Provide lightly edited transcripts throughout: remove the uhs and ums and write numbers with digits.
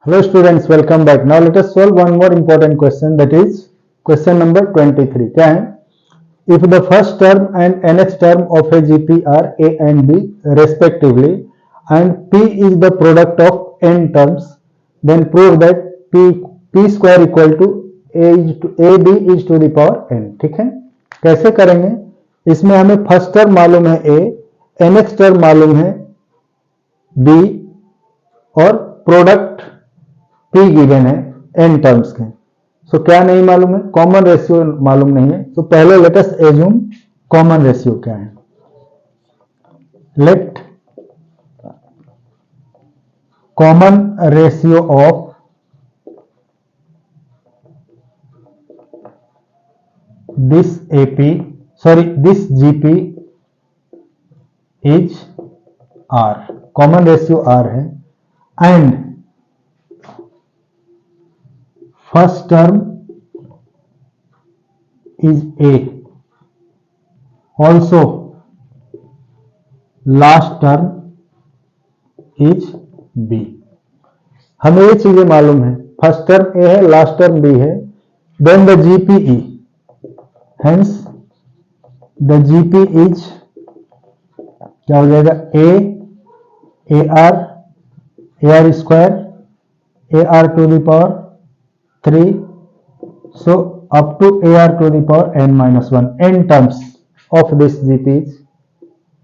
Hello students, welcome back. Now let us solve one more important question, that is question number 23. क्या है? If the first term and nth term of a GP are a and b respectively and p is the product of n terms, then prove that p square equal to ab is to the power n. ठीक है, कैसे करेंगे? इसमें हमें first term मालूम है a, nth term मालूम है b और प्रोडक्ट p गिवन है n टर्म्स के. सो क्या नहीं मालूम है? कॉमन रेशियो मालूम नहीं है. तो पहले let us assume common ratio क्या है. Late common ratio of this this GP is R. Common ratio R है and first term is A, also last term is B. हमें ये चीजें मालूम है, फर्स्ट टर्म A है, लास्ट टर्म B है. then the GPE, hence the GP is क्या हो जाएगा? AR square AR to the power 3, so up to AR to the power n minus 1. n terms of this GP is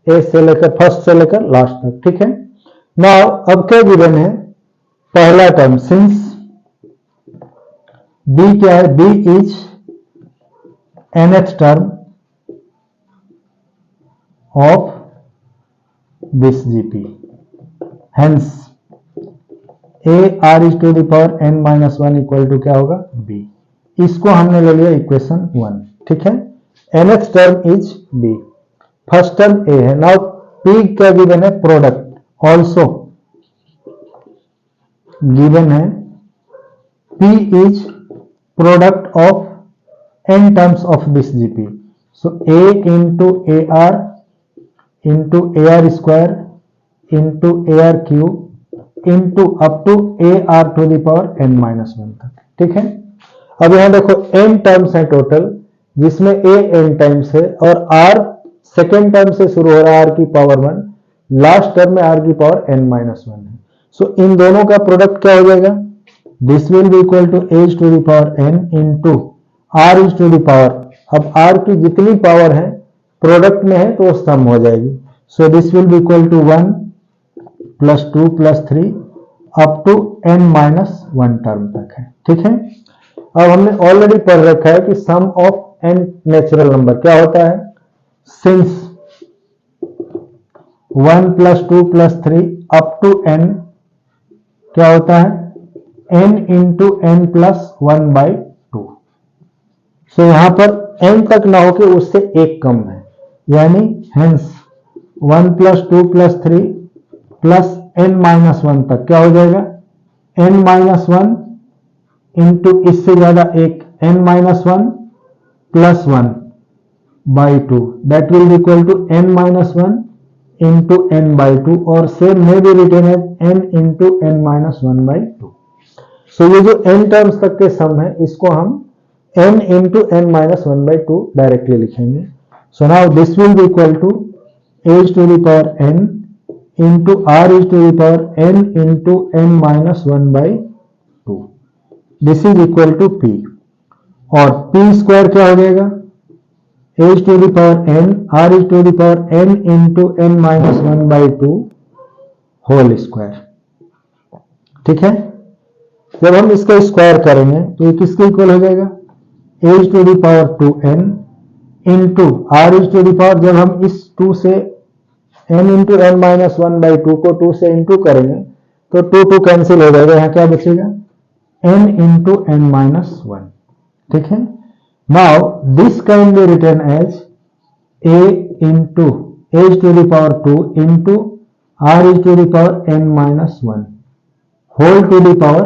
A से लेकर first से लेकर last तक. ठीक है. नाउ अब क्या गिवन है? पहला टर्म सिंस B क्या है? B is nth term of this GP, hence AR is to the power n minus 1 equal to क्या होगा? B. इसको हमने ले लिया इक्वेशन 1. ठीक है. nth term is B, first term A है. नाउ P क्या गिवन है? प्रोडक्ट ऑल्सो गिवन है. P is product of n terms of this GP. So A into AR square into AR cube into up to AR to the power n minus 1 तक. ठीक है. अब यहां देखो n terms है total, जिसमें A n times है और R सेकेंड टर्म से शुरू हो रहा है R की पावर 1, लास्ट टर्म में R की पावर n माइनस 1 है. सो इन दोनों का प्रोडक्ट क्या हो जाएगा? This will be equal to as to the power n into R is to the power. अब R की जितनी पावर है प्रोडक्ट में है तो सम हो जाएगी. So this will be equal to 1 plus 2 plus 3 up to n minus 1 term तक है. ठीक है. अब हमने ऑलरेडी पढ़ रखा है कि sum of n natural number क्या होता है. Since 1 plus 2 plus 3 up to n क्या होता है? n into n plus 1 by 2. So यहां पर n तक ना होके उससे एक कम है, यानी hence 1 plus 2 plus 3 plus n minus 1 तक क्या हो जाएगा? n माइनस 1 इंटू इससे ज्यादा एक n minus 1 plus 1 by 2, that will be equal to n minus 1 into n by 2, और सेम में भी रिटर्न है n into n minus 1 by 2. So ये जो n टर्म्स तक के सम है इसको हम n into n minus 1 by 2 directly लिखेंगे. So now this will be equal to as to the power n into R is to the power n into n minus 1 by 2. This is equal to P, और P square क्या हो जाएगा? As to the power n R is to the power n into n minus 1 by 2 whole square. ठीक है. जब हम इसका square करेंगे तो ये किसके इक्वल हो जाएगा? As to the power 2n into R is to the power, जब हम इस 2 से n into n minus 1 by 2 को 2 से इंटू करेंगे तो 2 कैंसिल हो जाएगा. यहां क्या बचेगा? n into n minus 1. ठीक है. Now this can be written as a into as to the power 2 into R is to the power n minus 1 whole to the power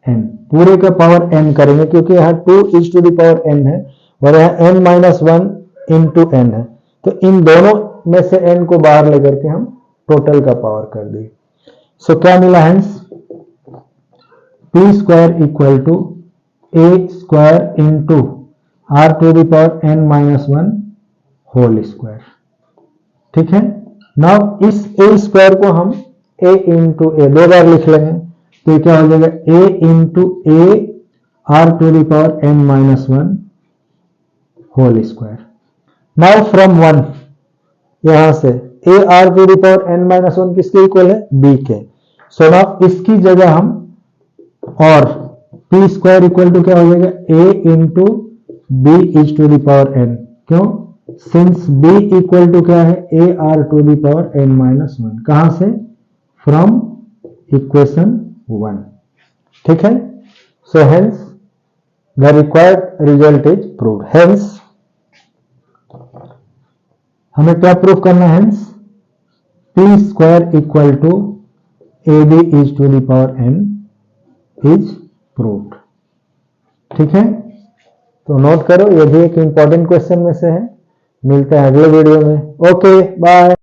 n. पूरे का पावर n करेंगे क्योंकि यहाँ 2 is to the power n है और यहाँ n minus 1 into n है. तो इन दोनों में से n को बाहर लेकर के हम टोटल का पावर कर दिए. सो क्या मिला? Hence P square equal to A square into R to the power N minus one whole square. ठीक है, नाउ इस ए स्क्वायर को हम ए इंटू ए दो बार लिख लेंगे, तो क्या हो जाएगा A into A R to the power N minus one whole square. Now from one, यहां से A R to the power N minus one किसके इक्वल है, बी के। सो नाउ इसकी जगह हम और पी स्क्वायर इक्वल टू क्या हो जाएगा A into B is to the power N. क्यों, सिंस बी इक्वल टू क्या है A R to the power N minus one. कहां से, फ्रॉम इक्वेशन वन। ठीक है, so hence the required result is proved. Hence हमें क्या प्रूव करना है, hence P square equal to A B is to the power N is proved. ठीक है, तो नोट करो, ये भी एक इंपॉर्टेंट क्वेश्चन में से है। मिलते हैं अगले वीडियो में। Okay, bye.